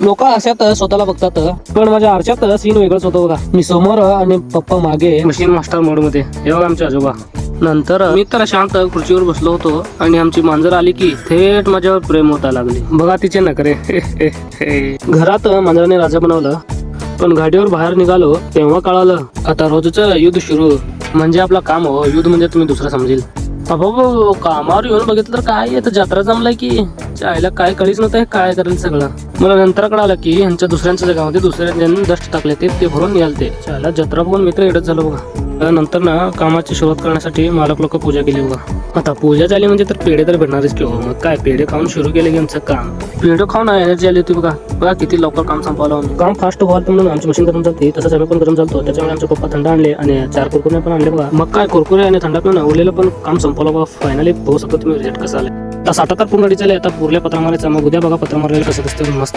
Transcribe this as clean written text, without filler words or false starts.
लोक आरशात स्वतःला बघतात, पण माझ्या आरशात सीन वेगळंच होतं बघा. मी समोर आणि पप्पा मागे मशीन मास्टर मोड मध्ये. हे बघा आमचे आजोबा. नंतर मी तर शांत खुर्चीवर बसलो होतो आणि आमची मांजर आली की थेट माझ्यावर प्रेम होता लागली. बघा तिचे नखरे. घरात मांजराने राजा बनवलं, पण गाडीवर बाहेर निघालो तेव्हा कळालं आता रोजचं युद्ध सुरू. म्हणजे आपला काम हो, युद्ध म्हणजे तुम्ही दुसरं समजेल. अहो कामावर येऊन बघितलं तर काय आता जत्रा जमलाय की आईला काय कळीच नव्हतं काय करेल सगळं. मला नंतर कळालं की ह्यांच्या दुसऱ्यांच्या जगामध्ये दुसऱ्या ज्यांनी दष्ट टाकले ते भरून याल ते चायला जत्रा बघून मित्र एडत झालो बघा. नंतर ना कामाची सुरुवात करण्यासाठी मालक लोक पूजा केली बघा. आता पूजा झाली म्हणजे तर पेढे तर भेटणारच किंवा मग काय पेढे खाऊन सुरू केले की आमचं काम. पेढे खाऊन एनर्जी आली होती बघा किती लवकर काम संपवलं. काम फास्ट व्हाल म्हणून आमची मशीन गरम चालते, तसंच आम्ही पण गरम चालतो. त्याच्यामुळे आमचे पप्पा थंड आणले आणि 4 कुरकुरे पण आणले बघा. मग काय कुरकुरे आणि थंडा पिऊन उरलेलं पण काम संपवलं बघा. फायनली बघू शकतो तुम्ही रिझल्ट कसा आला. आता 60 तर पूर्ण गाडी चालली. आता पुरल्या पत्र मारायचा, मग उद्या बघा पत्र मारायला कसं दिसतं मस्त.